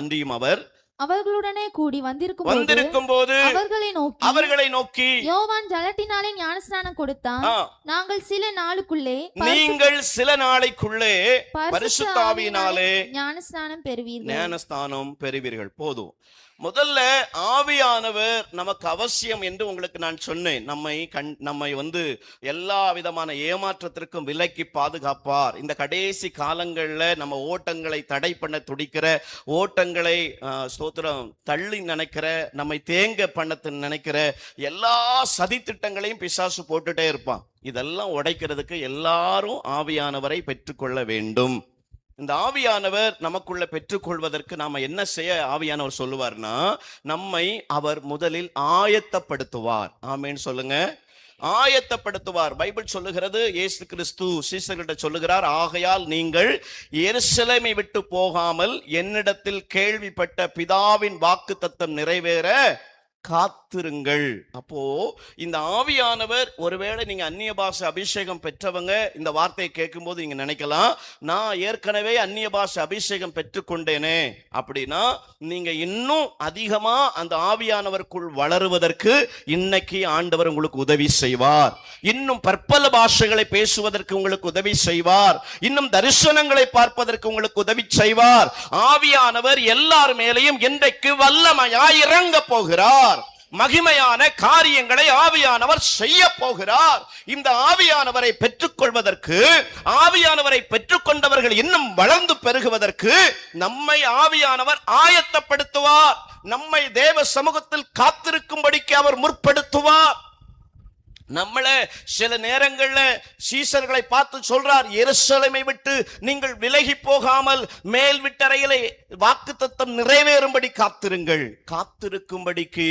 அன்றியும் அவர் அவர்களுடனே கூடி வந்திருக்கும் போது அவர்களை நோக்கி, யோவான் ஜலத்தினாலே ஞானஸ்நானம் கொடுத்தான், நீங்கள் சில நாளைக்குள்ளே பரிசுத்த ஆவியினாலே ஞானஸ்நானம் பெறுவீர்கள். போதும். முதல்ல ஆவியானவர் நமக்கு அவசியம் என்று உங்களுக்கு நான் சொன்னேன். நம்மை எல்லா விதமான ஏமாற்றத்திற்கும் விலக்கி பாதுகாப்பார். இந்த கடைசி காலங்களில் நம்ம ஓட்டங்களை தடை பண்ண துடிக்கிற, ஓட்டங்களை ஸ்தோத்திரம் தள்ளி நினைக்கிற, நம்மை தேங்க பண்ண நினைக்கிற எல்லா சதி திட்டங்களையும் பிசாசு போட்டுட்டே இருப்பான். இதெல்லாம் உடைக்கிறதுக்கு எல்லாரும் ஆவியானவரை பெற்றுக்கொள்ள வேண்டும். இந்த ஆவியானவர் நமக்குள்ள பெற்றுக்கொள்வதற்கு நாம என்ன செய்ய ஆவியானவர் சொல்லுவார்னா, நம்மை அவர் முதலில் ஆயத்தப்படுத்துவார். ஆமென் சொல்லுங்க. ஆயத்தப்படுத்துவார். பைபிள் சொல்லுகிறது, இயேசு கிறிஸ்து சீசர்களிடம் சொல்லுகிறார், ஆகையால் நீங்கள் எருசலேமை விட்டு போகாமல் என்னிடத்தில் கேள்விப்பட்ட பிதாவின் வாக்குத்தத்தம் நிறைவேற காத்திருங்கள். அப்போ இந்த ஆவியானவர், ஒருவேளை நீங்க அந்நிய பாஷை அபிஷேகம் பெற்றவங்க இந்த வார்த்தையை கேட்கும் போது நீங்க நினைக்கலாம், நான் ஏற்கனவே அந்நிய பாஷை அபிஷேகம் பெற்றுக்கொண்டேனே. அப்படின்னா நீங்க இன்னும் அதிகமா அந்த ஆவியானவருக்குள் வளருவதற்கு இன்னைக்கு ஆண்டவர் உங்களுக்கு உதவி செய்வார். இன்னும் பற்பல பாஷைகளை பேசுவதற்கு உங்களுக்கு உதவி செய்வார். இன்னும் தரிசனங்களை பார்ப்பதற்கு உங்களுக்கு உதவி செய்வார். ஆவியானவர் எல்லார் மேலையும் இன்றைக்கு வல்லமையாய் இறங்க போகிறார். மகிமையான காரியங்களை ஆவியானவர் செய்ய போகிறார். இந்த ஆவியானவரை பெற்றுக்கொள்வதற்கு, ஆவியானவரை பெற்றுக்கொண்டவர்கள் இன்னும் வளர்ந்து பெருகுவதற்கு நம்மை ஆவியானவர் ஆயத்தப்படுத்துவார். நம்மை தேவ சமூகத்தில் காத்திருக்கும்படிக்கு அவர் முற்படுத்துவார். நம்மள சில நேரங்கள்ல சீசர்களை பார்த்து சொல்றார், எருசலேமை விட்டு நீங்கள் விலகி போகாமல் மேல் வீட்டறையிலே வாக்குத்தத்தம் நிறைவேறும்படி காத்திருங்கள். காத்திருக்கும்படிக்கு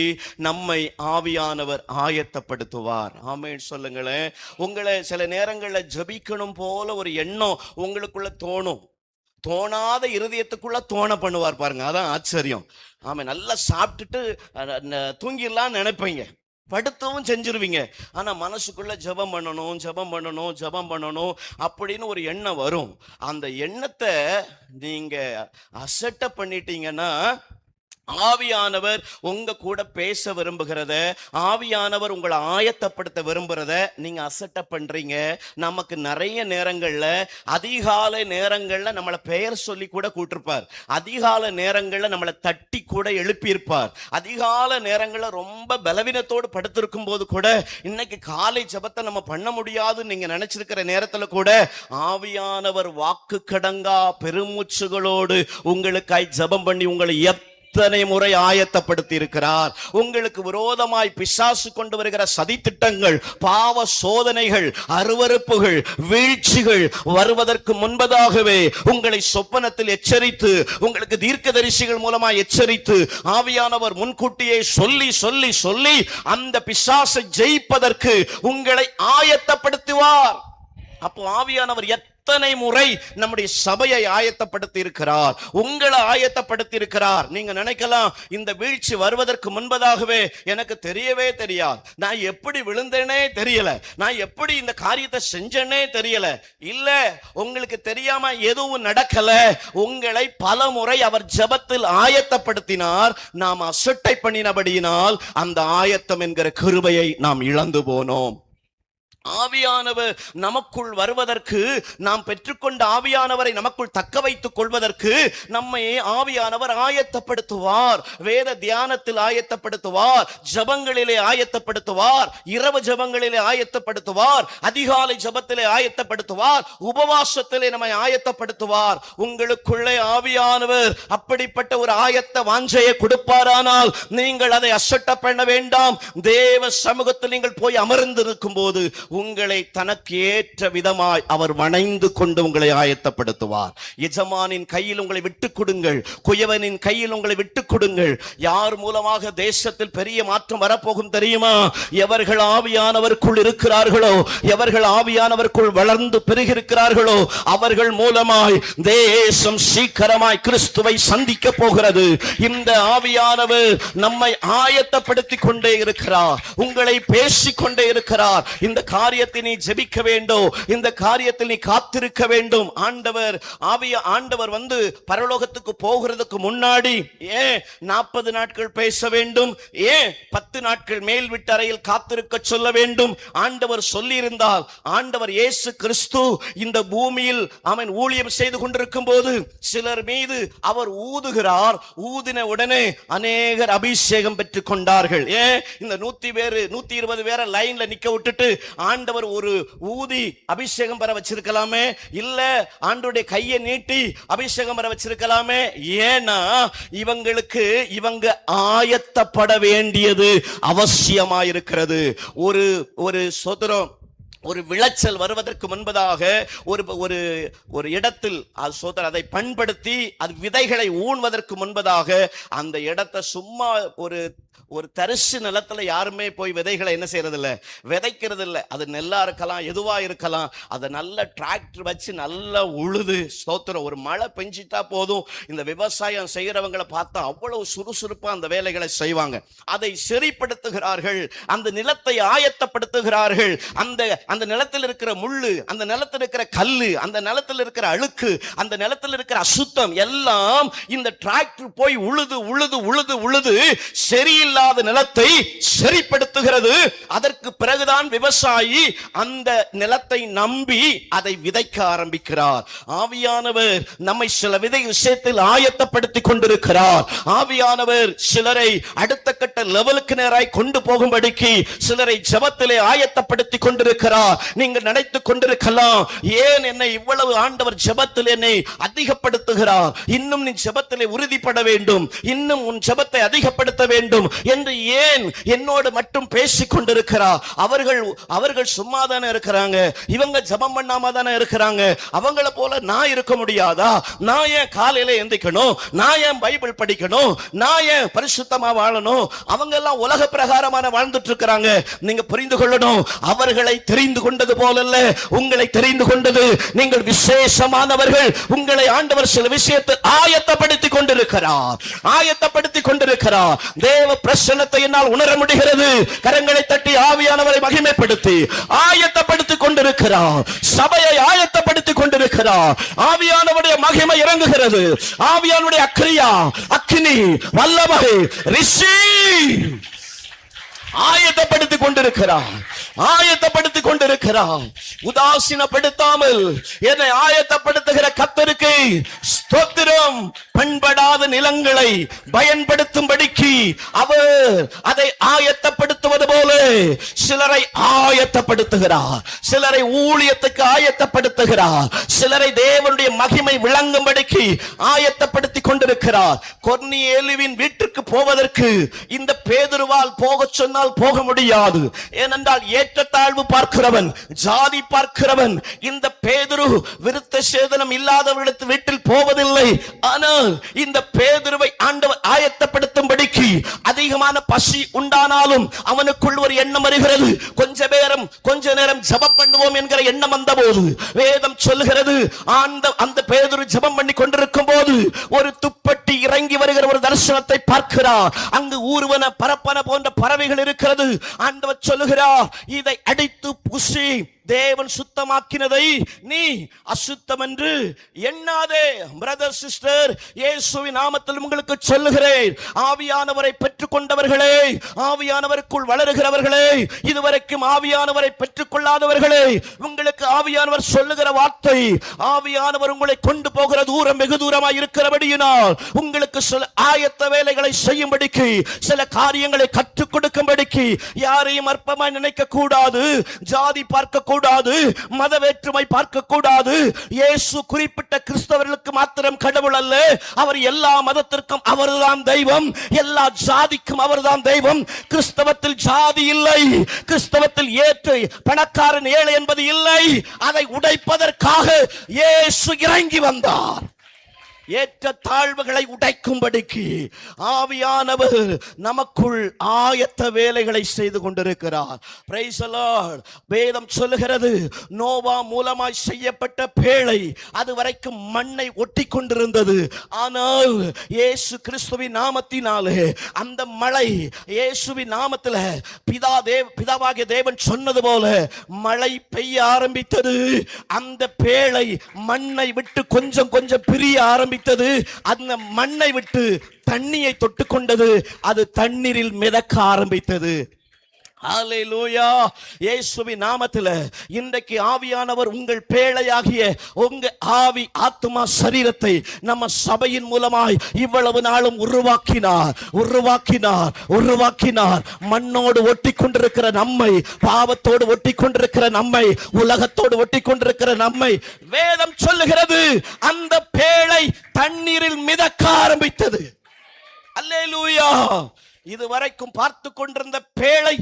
நம்மை ஆவியானவர் ஆயத்தப்படுத்துவார். ஆமென் சொல்லுங்களேன். உங்களை சில நேரங்கள்ல ஜெபிக்கணும் போல ஒரு எண்ணம் உங்களுக்குள்ள தோணும். தோணாத இருதயத்துக்குள்ள தோண பண்ணுவார் பாருங்க. அதான் ஆச்சரியம். ஆமென். நல்லா சாப்பிட்டுட்டு தூங்கிடலாம்னு நினைப்பீங்க, படுத்தவும் செஞ்சிருவீங்க. ஆனா மனசுக்குள்ள ஜெபம் பண்ணணும் அப்படின்னு ஒரு எண்ணம் வரும். அந்த எண்ணத்தை நீங்க அசட்டை பண்ணிட்டீங்கன்னா, ஆவியானவர் உங்க கூட பேச விரும்புகிறத, ஆவியானவர் உங்களை ஆயத்தப்படுத்த விரும்புறத நீங்க அசட்டை பண்றீங்க. நமக்கு நிறைய நேரங்கள்ல, அதிகாலை நேரங்கள்ல நம்மளை பெயர் சொல்லி கூட கூட்டிருப்பார். அதிகாலை நேரங்கள்ல நம்மளை தட்டி கூட எழுப்பியிருப்பார். அதிகாலை நேரங்கள்ல ரொம்ப பலவீனத்தோடு படுத்திருக்கும் போது கூட, இன்னைக்கு காலை ஜெபத்தை நம்ம பண்ண முடியாதுன்னு நீங்க நினைச்சிருக்கிற நேரத்துல கூட ஆவியானவர் வாக்கு கடங்கா பெருமூச்சுகளோடு உங்களுக்காய் ஜெபம் பண்ணி உங்களை எத்தனை முறை ஆயத்தப்படுத்தி இருக்கிறார். உங்களுக்கு விரோதமாய் பிசாசு கொண்டு வருகிற சதி திட்டங்கள், பாவ சோதனைகள், அருவருப்புகள், வீழ்ச்சிகள் வருவதற்கு முன்பதாகவே உங்களை சொப்பனத்தில் எச்சரித்து, உங்களுக்கு தீர்க்கதரிசிகள் மூலமாய் எச்சரித்து, ஆவியானவர் முன்கூட்டியே சொல்லி அந்த பிசாசை ஜெயிப்பதற்கு உங்களை ஆயத்தப்படுத்துவார். அப்போ ஆவியானவர் எத்தனை முறை நம்முடைய சபையை ஆயத்தப்படுத்தி இருக்கிறார், உங்களை ஆயத்தப்படுத்தி இருக்கிறார். நீங்க நினைக்கலாம், இந்த வீழ்ச்சி வருவதற்கு முன்பதாகவே எனக்கு தெரியவே தெரியாது, நான் எப்படி விழுந்தேனே தெரியல, நான் எப்படி இந்த காரியத்தை செஞ்சேனே தெரியல. இல்ல, உங்களுக்கு தெரியாம எதுவும் நடக்கல. உங்களை பல முறை அவர் ஜெபத்தில் ஆயத்தப்படுத்தினார். நாம் அசட்டை பண்ணினபடியினால் அந்த ஆயத்தம் என்கிற கிருபையை நாம் இழந்து போனோம். ஆவியானவர் நமக்குள் வருவதற்கு, நாம் பெற்றுக்கொண்ட ஆவியானவரை நமக்குள் தக்க வைத்துக் கொள்வதற்கு நம்மை ஆவியானவர் ஆயத்தப்படுத்துவார். வேத தியானத்தில் ஆயத்தப்படுத்துவார், ஜபங்களிலே ஆயத்தப்படுத்துவார், இரவு ஜபங்களிலே ஆயத்தப்படுத்துவார், அதிகாலை ஜபத்திலே ஆயத்தப்படுத்துவார், உபவாசத்திலே நம்மை ஆயத்தப்படுத்துவார். உங்களுக்குள்ளே ஆவியானவர் அப்படிப்பட்ட ஒரு ஆயத்த வாஞ்சையை கொடுப்பாரானால் நீங்கள் அதை அசட்ட பண்ண வேண்டாம். தேவ சமூகத்தில் நீங்கள் போய் அமர்ந்திருக்கும் போது உங்களை தனக்கு ஏற்ற விதமாய் அவர் வணைந்து கொண்டு உங்களை ஆயத்தப்படுத்துவார். எஜமானின் கையில் உங்களை விட்டுக் கொடுங்கள், குயவனின் கையில் உங்களை விட்டுக் கொடுங்கள். யார் மூலமாக தேசத்தில் பெரிய மாற்றம் வரப்போகும் தெரியுமா? எவர்கள் ஆவியானவருக்குள் இருக்கிறார்களோ, எவர்கள் ஆவியானவருக்குள் வளர்ந்து பெருகிருக்கிறார்களோ அவர்கள் மூலமாய் தேசம் சீக்கிரமாய் கிறிஸ்துவை சந்திக்க போகிறது. இந்த ஆவியானவர் நம்மை ஆயத்தப்படுத்திக் கொண்டே இருக்கிறார், உங்களை பேசிக்கொண்டே இருக்கிறார். இந்த காரியத்தை நீ ஜெபிக்க வேண்டும், இந்த காரியத்தில் நீ காத்திருக்க வேண்டும். ஆண்டவர் வந்து பரலோகத்துக்கு போகிறதுக்கு முன்னாடி ஏன் 40 நாட்கள் பேச வேண்டும், ஏன் 10 நாட்கள் மேல் வீட்டறையில் காத்திருக்க சொல்ல வேண்டும்? ஆண்டவர் சொல்லி இருந்தால், ஆண்டவர் இயேசு கிறிஸ்து இந்த பூமியில் அவன் ஊழியம் செய்து கொண்டிருக்கும் போது சிலர் மீது அவர் ஊதுகிறார். ஊதின உடனே அநேகர் அபிஷேகம் பெற்றுக் கொண்டார்கள். ஏன் இந்த 120 பேரை லைன்ல நிக்க விட்டுட்டு ஆண்டவர் ஒரு ஊதி அபிஷேகம் பெற வச்சிருக்கலாமே? இல்ல ஆண்டவருடைய கையை நீட்டி அபிஷேகம் பெற வச்சிருக்கலாமே? ஏன்னா இவங்க ஆயத்தப்பட வேண்டியது அவசியமாயிருக்கிறது. ஒரு சொதரம், ஒரு விளைச்சல் வருவதற்கு முன்பதாக ஒரு இடத்தில் அதை பண்படுத்தி அது விதைகளை ஊன்வதற்கு முன்பதாக அந்த இடத்தை சும்மா ஒரு தரிசு நிலத்துல யாருமே போய் விதைகளை என்ன செய்யறது இல்ல, விதைக்கிறது இல்ல. அது நெல்லா இருக்கலாம், எதுவா இருக்கலாம். அதை நல்ல டிராக்டர் வச்சு நல்லா உழுது, ஸ்தோத்திரம், ஒரு மழை பெஞ்சிட்டா போதும். இந்த விவசாயம் செய்யறவங்களை பார்த்தா அவ்வளவு சுறுசுறுப்பா அந்த வேலைகளை செய்வாங்க. அதை சரிப்படுத்துகிறார்கள், அந்த நிலத்தை ஆயத்தப்படுத்துகிறார்கள். அந்த நிலத்தில் இருக்கிற முள்ளு, அந்த நிலத்தில் இருக்கிற கல்லு, அந்த நிலத்தில் இருக்கிற அழுக்கு, அந்த நிலத்தில் இருக்கிற அசுத்தம் எல்லாம் இந்த டிராக்டர் போய் உழுது உழுது உழுது உழுது சரியில்லாத நிலத்தை சரிப்படுத்துகிறது. அதற்கு பிறகுதான் விவசாயி அந்த நிலத்தை நம்பி அதை விதைக்க ஆரம்பிக்கிறார். ஆவியானவர் நம்மை சில விஷயத்தில் ஆயத்தப்படுத்திக் கொண்டிருக்கிறார். ஆவியானவர் சிலரை அடுத்த கட்ட லெவலுக்கு நேராய் கொண்டு போகும்படிக்கு சிலரை ஜெபத்திலே ஆயத்தப்படுத்திக் கொண்டிருக்கிறார். நீங்கள் நினைத்துக் கொண்டிருக்கலாம், ஏன் என்னை இவ்வளவு ஆண்டவர் ஜெபத்தில் என்னை அதிகப்படுத்துகிறார், இன்னும் நீ ஜெபத்திலே உறுதிப்பட வேண்டும், இன்னும் உன் ஜெபத்தை அதிகப்படுத்த வேண்டும் என்று ஏன் என்னோடு மட்டும் பேசிக் கொண்டிருக்கிறார்? அவர்கள் சும்மா தானே இருக்கிறாங்க, இவங்க ஜெபம் பண்ணாம தானே இருக்கிறாங்க. அவங்கள போல நான் இருக்க முடியாதா? நான் ஏன் காலையில எந்திக்கணும்? நான் ஏன் பைபிள் படிக்கணும்? நான் ஏன் பரிசுத்தமா வாழணும்? அவங்க எல்லாம் உலக பிரகாரமான வாழ்ந்துட்டு இருக்கிறாங்க. நீங்க புரிந்து கொள்ளணும், அவர்களை தெரிந்து கொண்டது போலல்ல, உங்களை தெரிந்து கொண்டது. நீங்கள் விசேஷமானவர்கள். உங்களை ஆண்டவர் சில விஷயத்தை ஆயத்தப்படுத்திக் கொண்டிருக்கிறார், ஆயத்தப்படுத்திக் கொண்டிருக்கிறார். தேவ பிரசன்னத்தை என்னால் உணர முடிகிறது. கரங்களை தட்டி ஆவியானவரை மகிமைப்படுத்தி ஆயத்தப்படுத்திக் கொண்டிருக்கிறார். சபையை ஆயத்தப்படுத்திக் கொண்டிருக்கிறார். ஆவியானவருடைய மகிமை இறங்குகிறது. ஆவியானுடைய அக்கிரியா, அக்கினி, வல்லமை ரிஷி ஆயத்தப்படுத்திக் கொண்டிருக்கிறார், ஆயத்தப்படுத்திக் கொண்டிருக்கிறார். உதாசீனப்படுத்தாமல் என்னை ஆயத்தப்படுத்துகிற கர்த்தருக்கு ஸ்தோத்திரம். பண்படாத நிலங்களை பயன்படுத்தும்படிக்கு அவர் அதை ஆயத்தப்படுத்துவது போல சிலரை ஆயத்தப்படுத்துகிறார், சிலரை ஊழியத்துக்கு ஆயத்தப்படுத்துகிறார், சிலரை தேவனுடைய மகிமை விளங்கும்படிக்கு ஆயத்தப்படுத்திக் கொண்டிருக்கிறார். கொர்நேலியுவின் வீட்டுக்கு போவதற்கு இந்த பேதுருவால் போக சொன்னால் போக முடியாது. ஏனென்றால் ஏற்றத்தாழ்வு பார்க்கிறவன், ஜாதி பார்க்கிறவன். இந்த பேதுரு விருத்த சேதனம் இல்லாதவர்களுக்கு வீட்டில் போவதில்லை. ஆனால் இந்த பேதுருவை ஆண்டவர் ஆயத்தப்படுத்தும்படிக்கு அதிகமான பசி உண்டானாலும் அவனுக்குள் ஒரு எண்ணம் வருகிறது. கொஞ்ச நேரம் ஜெபம் பண்ணுவோம் என்கிற எண்ணம் வந்தபோது வேதம் சொல்லுகிறது, அந்த பேதுரு ஜெபம் பண்ணி கொண்டிருக்கும் போது ஒரு துப்பட்டி இறங்கி வருகிற ஒரு தரிசனத்தை பார்க்கிறார். அங்கு ஊர்வன பரப்பன போன்ற பறவைகள் இருக்கிறது. ஆண்டவர் சொல்லுகிறார், இதை அடித்து புசி, தேவன் சுத்தமாக்கினதை நீ அசுத்தம் என்று எண்ணாதே. பிரதர் சிஸ்டர், இயேசுவின் நாமத்தில் உங்களுக்கு சொல்லுகிறேன், ஆவியானவரை பெற்றுக் கொண்டவர்களே, ஆவியானவருக்குள் வளருகிறவர்களே, இதுவரைக்கும் ஆவியானவரை பெற்றுக் கொள்ளாதவர்களே, உங்களுக்கு ஆவியானவர் சொல்லுகிற வார்த்தை, ஆவியானவர் உங்களை கொண்டு போகிற தூரம் வெகு தூரமாய் இருக்கிறபடியினால் உங்களுக்கு சில ஆயத்த வேலைகளை செய்யும்படிக்கு, சில காரியங்களை கற்றுக் கொடுக்கும்படிக்கு, யாரையும் அற்பமாய் நினைக்க கூடாது, ஜாதி பார்க்க கூடாது, மத வேற்றுமை பார்க்க கூடாது. இயேசு குறிப்பிட்ட கிறிஸ்தவர்களுக்கு மாத்திரம் கடவுள் அல்ல, அவர் எல்லா மதத்திற்கும் அவர்தான் தெய்வம், எல்லா ஜாதிக்கும் அவர்தான் தெய்வம். கிறிஸ்தவத்தில் ஜாதி இல்லை, கிறிஸ்தவத்தில் ஏற்று பணக்காரன் ஏழை என்பது இல்லை. அதை உடைப்பதற்காக இயேசு இறங்கி வந்தார். ஏற்ற தாழ்வுகளை உடைக்கும்படிக்கு ஆவியானவர் நமக்குள் ஆயத்த வேலைகளை செய்து கொண்டிருக்கிறார். Praise the Lord. வேதம் சொல்லுகிறது, நோவா மூலமாய் செய்யப்பட்ட பேழை அது வரைக்கும் மண்ணை ஒட்டி கொண்டிருந்தது. ஆனால் இயேசு கிறிஸ்துவின் நாமத்தினாலே அந்த மழை இயேசுவின் நாமத்தில் பிதாவாகிய தேவன் சொன்னது போல மழை பெய்ய ஆரம்பித்தது. அந்த பேழை மண்ணை விட்டு கொஞ்சம் கொஞ்சம் பிரிய ஆரம்பித்தது. அந்த மண்ணை விட்டு தண்ணியை தொட்டுக்கொண்டது. அது தண்ணீரில் மிதக்க ஆரம்பித்தது. ஹல்லேலூயா. இயேசுவின் நாமத்தில் இன்றைக்கு ஆவியானவர் உங்கள் பேழையாகிய உங்க ஆவி ஆத்துமா சரீரத்தை நம்ம சபையின் மூலமாய் இவ்வளவு நாளும் உருவாக்கினார். மண்ணோடு ஒட்டி கொண்டிருக்கிற நம்மை, பாவத்தோடு ஒட்டி கொண்டிருக்கிற நம்மை, உலகத்தோடு ஒட்டி கொண்டிருக்கிற நம்மை வேதம் சொல்லுகிறது அந்த பேழை தண்ணீரில் மிதக்க ஆரம்பித்தது. அல்லேலூயா. இதுவரைக்கும் பார்த்து கொண்டிருந்த பேழை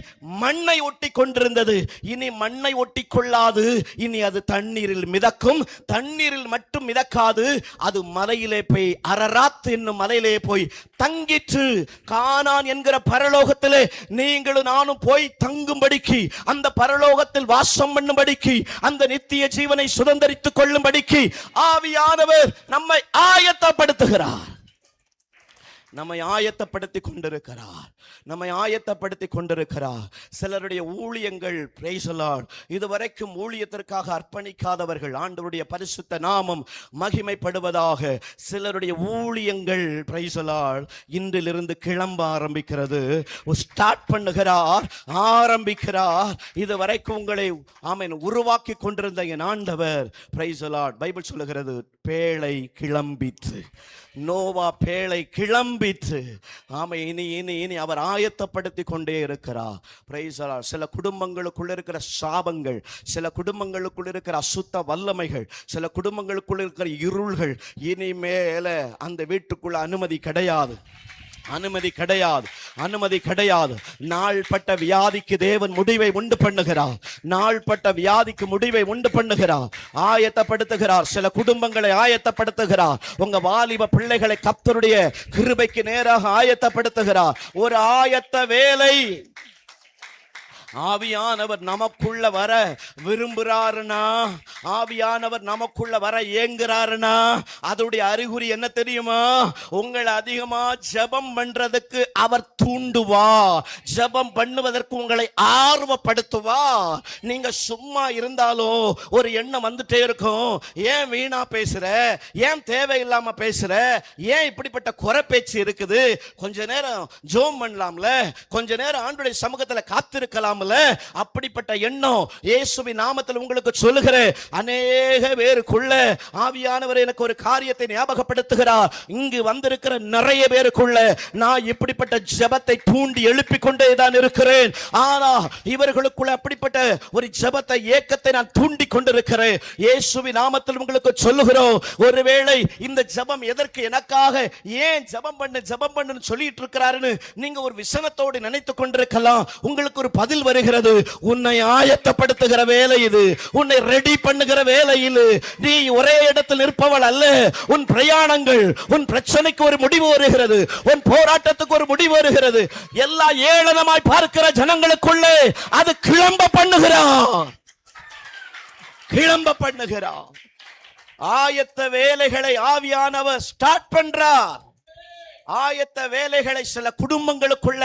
மண்ணை ஒட்டி கொண்டிருந்தது. இனி மண்ணை ஒட்டி கொள்ளாது. இனி அது தண்ணீரில் மிதக்கும். தண்ணீரில் மட்டும் மிதக்காது, அது மலையிலே போய் அரராத் என்னும் மலையிலே போய் தங்கிற்று. கானான் என்கிற பரலோகத்திலே நீங்களும் நானும் போய் தங்கும்படிக்கு, அந்த பரலோகத்தில் வாசம் பண்ணும்படிக்கு, அந்த நித்திய ஜீவனை சுதந்தரித்துக் கொள்ளும்படிக்கு ஆவியானவர் நம்மை ஆயத்தப்படுத்துகிறார். நம்மை ஆயத்தப்படுத்தி கொண்டிருக்கிறார். சிலருடைய ஊழியங்கள், பிரைஸ் தி லார்ட், இதுவரைக்கும் ஊழியத்திற்காக அர்ப்பணிக்காதவர்கள், ஆண்டவருடைய பரிசுத்த நாமம் மகிமைப்படுவதாக, சிலருடைய ஊழியங்கள், பிரைஸ் தி லார்ட், இன்றிலிருந்து கிளம்ப ஆரம்பிக்கிறது. ஸ்டார்ட் பண்ணுகிறார், ஆரம்பிக்கிறார். இதுவரைக்கும் உங்களை உருவாக்கி கொண்டிருந்த என் ஆண்டவர், பிரைஸ் தி லார்ட், பைபிள் சொல்லுகிறது, பேழை கிளம்பிற்று. நோவா பேழை கிளம்பிற்று. இனி அவர் ஆயத்தப்படுத்தி கொண்டே இருக்கிறார். Praise the Lord. சில குடும்பங்களுக்குள்ள இருக்கிற சாபங்கள், சில குடும்பங்களுக்குள்ள இருக்கிற அசுத்த வல்லமைகள், சில குடும்பங்களுக்குள்ள இருக்கிற இருள்கள், இனிமேல அந்த வீட்டுக்குள்ள அனுமதி கிடையாது. நாள்பட்ட வியாதிக்கு தேவன் முடிவை உண்டு பண்ணுகிறார். ஆயத்தப்படுத்துகிறார். சில குடும்பங்களை ஆயத்தப்படுத்துகிறார். உங்க வாலிப பிள்ளைகளை கர்த்தருடைய கிருபைக்கு நேராக ஆயத்தப்படுத்துகிறார். ஒரு ஆயத்த வேலை. ஆவியானவர் நமக்குள்ள வர விரும்புறாருனா, ஆவியானவர் நமக்குள்ள வர ஏங்குறாருனா, அதோடைய அறிகுறி என்ன தெரியுமா? உங்களை அதிகமா ஜெபம் பண்றதுக்கு அவர் தூண்டுவா, ஜெபம் பண்ணுவதற்கு உங்களை ஆர்வப்படுத்துவா. நீங்க சும்மா இருந்தாலும் ஒரு எண்ணம் வந்துட்டே இருக்கும். ஏன் வீணா பேசுற, ஏன் தேவையில்லாம பேசுற, ஏன் இப்படிப்பட்ட குறை பேச்சு இருக்குது, கொஞ்ச நேரம் ஜெபம் பண்ணலாம்ல, கொஞ்ச நேரம் ஆண்டவருடைய சமூகத்துல காத்திருக்கலாம். அப்படிப்பட்ட எண்ணம் இயேசுவின் நாமத்தில் உங்களுக்கு சொல்லுகிறேன். அநேக பேருக்குள்ள ஆவியானவர் எனக்கு ஒரு காரியத்தை ஞாபகப்படுத்துகிறார். இங்கு வந்திருக்கிற நிறைய பேருக்குள்ள நான் இப்படிப்பட்ட ஜெபத்தை தூண்டி எழுப்பிக் கொண்டே தான் இருக்கிறேன். ஆனா இவர்களுக்குள்ள அப்படிப்பட்ட ஒரு ஜெபத்தை, ஏக்கத்தை நான் தூண்டி கொண்டிருக்கிறேன். இயேசுவின் நாமத்தில் உங்களுக்கு சொல்லுகிறோம், ஒருவேளை இந்த ஜெபம் எதற்கு, எனக்காக ஏன் ஜெபம் பண்ணு சொல்லிட்டு இருக்கிறாருன்னு நீங்க ஒரு விசனத்தோடு நினைத்துக் கொண்டிருக்கலாம். உங்களுக்கு ஒரு பதில் வருகிறது. உன்னை ஆயத்தப்படுத்துகிற வேலை இது, உன்னை ரெடி பண்ணுகிற வேலை இது. நீ ஒரே இடத்தில் இருப்பவள் அல்ல. உன் பிரயாணங்கள், உன் பிரச்சனைக்கு ஒரு முடிவு வருகிறது, உன் போராட்டத்துக்கு ஒரு முடிவு வருகிறது. எல்லா ஏளனமாய் பார்க்கிற ஜனங்களுக்குள்ளே அது கிளம்ப பண்ணுகிறார். ஆயத்த வேலைகளை ஆவியானவர் ஸ்டார்ட் பண்றார். ஆயத்த வேலைகளை சில குடும்பங்களுக்குள்ள,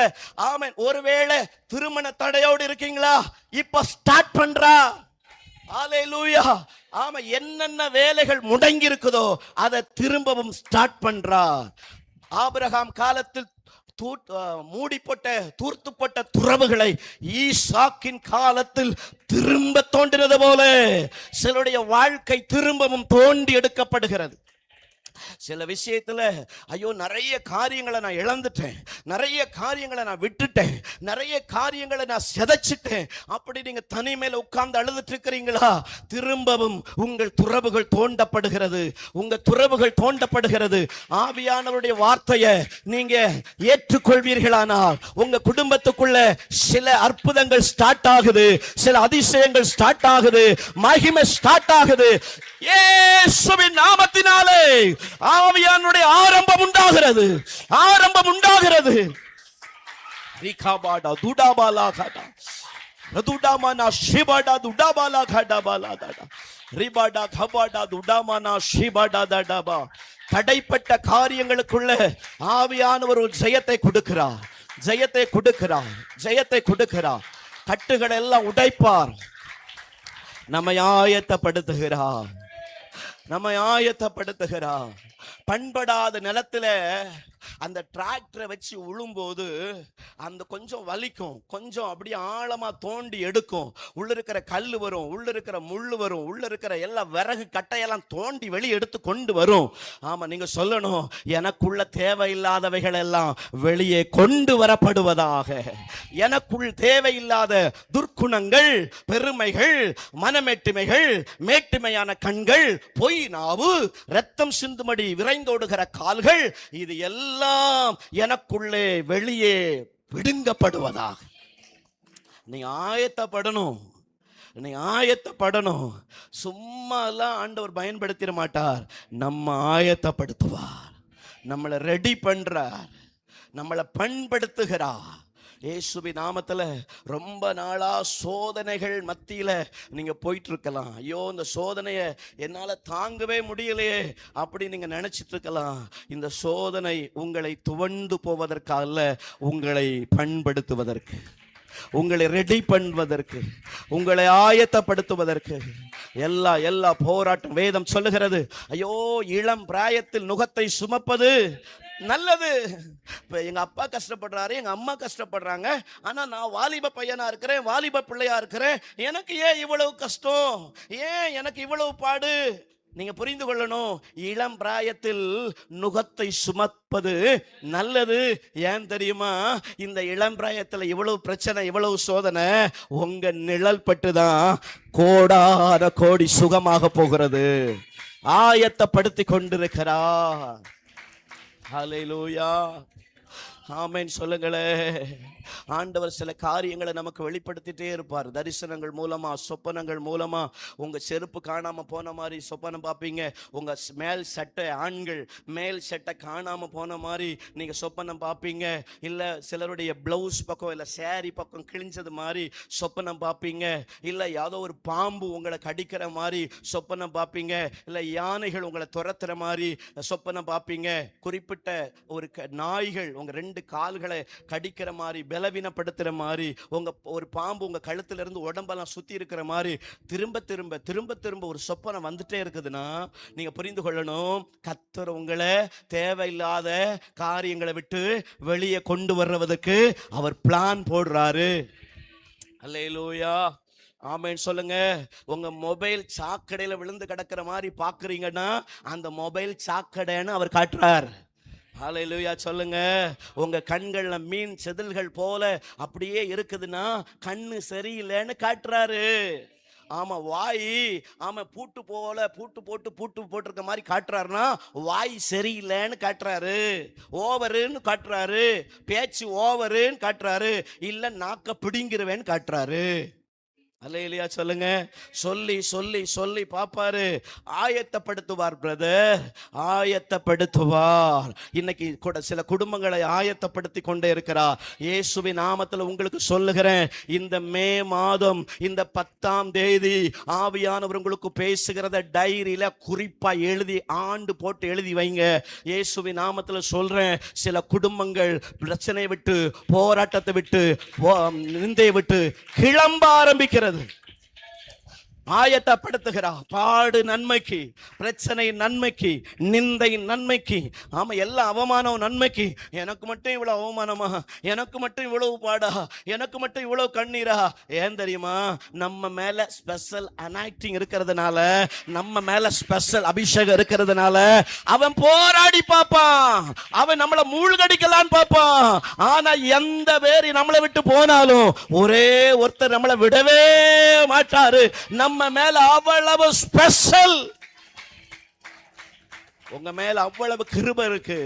ஆமென், ஒருவேளை திருமண தடையோடு இருக்கீங்களா, இப்ப ஸ்டார்ட் பண்றா. ஹல்லேலூயா. ஆமா, என்னென்ன வேலைகள் முடங்கி இருக்குதோ அதை திரும்பவும் ஸ்டார்ட் பண்றா. ஆபிரகாம் காலத்தில் தூர்த்துப்பட்ட துறவுகளை ஈசாக்கின் காலத்தில் திரும்ப தோன்றினது போல சிலருடைய வாழ்க்கை திரும்பவும் தோண்டி எடுக்கப்படுகிறது. சில விஷயத்துல ஐயோ நிறைய காரியங்களை நான் இழந்துட்டேன், நிறைய காரியங்களை நான் விட்டுட்டேன், நிறைய காரியங்களை நான் சிதைச்சிட்டேன். அப்படி நீங்க தனிமையில உட்கார்ந்து அழுதுட்டு இருக்கிறீங்களா? திரும்பவும் உங்கள் துறவுகள் தோண்டப்படுகிறது. ஆவியானவருடைய வார்த்தையை நீங்க ஏற்றுக்கொள்வீர்களானால் உங்க குடும்பத்துக்குள்ள சில அற்புதங்கள் ஸ்டார்ட் ஆகுது, சில அதிசயங்கள் ஸ்டார்ட் ஆகுது, மகிமை ஸ்டார்ட் ஆகுது. இயேசுவின் நாமத்தினாலே ஆவியானுடைய ஆரம்பம் உண்டாகிறது, ஆரம்பம் உண்டாகிறது. ரிகாபாடா துடாபாலா காடா ரதுடாமானா ஷிபாடா துடாபாலா காடாபாலா தாடா ரிபாடா கபாடா துடாமானா ஷிபாடா தாடாபா. தடைப்பட்ட காரியங்களுக்குள்ள ஆவியானவர் ஒரு ஜெயத்தை கொடுக்கிறார், ஜெயத்தை கொடுக்கிறார், ஜெயத்தை கொடுக்கிறார். கட்டுகளை எல்லாம் உடைப்பார், நம்மை ஆயத்தப்படுத்துகிறார், நம்மை ஆயத்தப்படுத்துகிறார். பண்படாத நிலத்துல அந்த டிராக்டரை வச்சு உழும்போது அந்த கொஞ்சம் வலிக்கும், கொஞ்சம் அப்படியே ஆழமா தோண்டி எடுக்கும். உள்ள இருக்கிற கல் வரும், உள்ள இருக்கிற முள்ளு வரும், உள்ள இருக்கிற எல்லா விறகு கட்டையெல்லாம் தோண்டி வெளியே எடுத்து கொண்டு வரும். ஆமா, நீங்க சொல்லணும், எனக்குள்ள தேவையில்லாதவைகள் எல்லாம் வெளியே கொண்டு வரப்படுவதாக. எனக்குள் தேவையில்லாத துர்க்குணங்கள், பெருமைகள், மனமேட்டுமைகள், மேட்டுமையான கண்கள், பொய் நாவு, ரத்தம் சிந்துமடி விரைந்தோடுகிற கால்கள், இது எல்லாம் எனக்குள்ளே வெளியே விடுங்கப்படுவதாக. நீ ஆயத்தப்படணும், நீ ஆயத்தப்படணும். சும்மா எல்லாம் ஆண்டவர் பயன்படுத்திட மாட்டார், நம்ம ஆயத்தப்படுத்துவார், நம்மளை ரெடி பண்றார், நம்மளை பண்படுத்துகிறார். இயேசுவி நாமத்துல ரொம்ப நாளா சோதனைகள் மத்தியில நீங்க போயிட்டு இருக்கலாம். ஐயோ, இந்த சோதனையை என்னால தாங்கவே முடியலையே அப்படி நீங்க நினைச்சிட்டு இருக்கலாம். இந்த சோதனை உங்களை துவண்டு போவதற்காக அல்ல, உங்களை பண்படுத்துவதற்கு, உங்களை ரெடி பண்ணுவதற்கு, உங்களை ஆயத்தப்படுத்துவதற்கு. எல்லா போராட்டம் வேதம் சொல்லுகிறது, ஐயோ இளம் பிராயத்தில் நுகத்தை சுமப்பது நல்லது. இப்ப எங்க அப்பா கஷ்டப்படுறாரு, எங்க அம்மா கஷ்டப்படுறாங்க, ஆனா நான் வாலிப பையனா இருக்கிறேன், வாலிப பிள்ளையா இருக்கிறேன், எனக்கு ஏன் இவ்வளவு கஷ்டம், ஏன் எனக்கு இவ்வளவு பாடு? நீங்க புரிந்து கொள்ளணும், இளம் பிராயத்தில் நுகத்தை சுமப்பது நல்லது. ஏன் தெரியுமா? இந்த இளம் பிராயத்தில் இவ்வளவு பிரச்சனை, இவ்வளவு சோதனை, உங்க நிழல் பட்டுதான் கோடான கோடி சுகமாக போகிறது. ஆயத்தப்படுத்தி கொண்டிருக்கிறார். ஹல்லேலூயா, ஆமென் சொல்லுங்களே. ஆண்டவர் சில காரியங்களை நமக்கு வெளிப்படுத்திட்டே இருப்பார். தரிசனங்கள் மூலமா, சொப்பனங்கள் மூலமா. உங்க செருப்பு காணாம போன மாதிரி சொப்பனம் பார்ப்பீங்க. உங்க மேல் சட்டை, ஆண்கள் மேல் சட்டை காணாம போன மாதிரி நீங்க சொப்பனம் பார்ப்பீங்க. இல்ல சிலருடைய பிளவுஸ் பக்கம், இல்ல சேரி பக்கம் கிழிஞ்சது மாதிரி சொப்பனம் பார்ப்பீங்க. இல்ல ஏதோ ஒரு பாம்பு உங்களை கடிக்கிற மாதிரி சொப்பனம் பார்ப்பீங்க. இல்ல யானைகள் உங்களை துரத்துற மாதிரி சொப்பனம் பார்ப்பீங்க. குறிப்பிட்ட ஒரு நாய்கள் உங்க 2 கால்களை கடிக்கிற மாதிரி, பலவீனப்படுத்துற மாதிரி, உங்க ஒரு பாம்பு உங்க கழுத்துல இருந்து உடம்பெல்லாம் சுத்தி இருக்கிற மாதிரி திரும்ப திரும்ப திரும்ப திரும்ப ஒரு சொப்பனம் வந்துட்டே இருக்குதுன்னா நீங்க புரிந்து கொள்ளணும், கர்த்தர் உங்களை தேவையில்லாத காரியங்களை விட்டு வெளியே கொண்டு வர்றதுக்கு அவர் பிளான் போடுறாரு. அல்லேலூயா, ஆமென் சொல்லுங்க. உங்க மொபைல் சாக்கடையில விழுந்து கிடக்கிற மாதிரி பாக்குறீங்கன்னா அந்த மொபைல் சாக்கடைன்னு அவர் காட்டுறார். ஹல்லேலூயா சொல்லுங்க. உங்க கண்கள்ல மீன் செதில்கள் போல அப்படியே இருக்குதுன்னா கண்ணு சரியில்லைன்னு காட்டுறாரு. ஆமா, வாய் ஆமா பூட்டு போட்டிருக்க மாதிரி காட்டுறாருன்னா வாய் சரியில்லைன்னு காட்டுறாரு. ஓவருன்னு காட்டுறாரு, பேச்சு ஓவருன்னு காட்டுறாரு, இல்ல நாக்க பிடிங்கிருவேன்னு காட்டுறாரு. அல்லேலூயா சொல்லுங்க. சொல்லி சொல்லி சொல்லி பாப்பாரு, ஆயத்தப்படுத்துவார் பிரதர், ஆயத்தப்படுத்துவார். இன்னைக்கு கூட சில குடும்பங்களை ஆயத்தப்படுத்தி கொண்டே இருக்கிறார். இயேசுவின் நாமத்தில் உங்களுக்கு சொல்லுகிறேன், இந்த மே மாதம் இந்த 10ஆம் தேதி ஆவியானவர் உங்களுக்கு பேசுகிறத டைரியில குறிப்பா எழுதி ஆண்டு போட்டு எழுதி வைங்க. இயேசுவின் நாமத்தில் சொல்றேன், சில குடும்பங்கள் பிரச்சனையை விட்டு, போராட்டத்தை விட்டு, நிந்தையை விட்டு கிளம்ப ஆரம்பிக்கிறது. ஆயத்தப்படுத்துகிறார். பாடு நன்மைக்கு, பிரச்சனை நன்மைக்கு, நிந்தை நன்மைக்கு, ஆமா எல்லா அவமானம் நன்மைக்கு. எனக்கு மட்டும் இவ்வளவு அவமானமா, எனக்கு மட்டும் இவ்வளவு பாடா, எனக்கு மட்டும் இவ்வளவு கண்ணீரா? ஏன் தெரியுமா? நம்ம மேல ஸ்பெஷல் அனாயிட்டிங் இருக்கிறதுனால, நம்ம மேல ஸ்பெஷல் அபிஷேகம் இருக்கிறதுனால அவன் போராடி பார்ப்பான், அவன் நம்மளை மூழ்கடிக்கலான்னு பார்ப்பான். ஆனா எந்த பேர் நம்மளை விட்டு போனாலும் ஒரே ஒருத்தர் நம்மளை விடவே மாட்டாரு. நம்ம மேல அவ்வளவு ஸ்பெஷல், உங்க மேல அவ்வளவு கிருபை இருக்கு.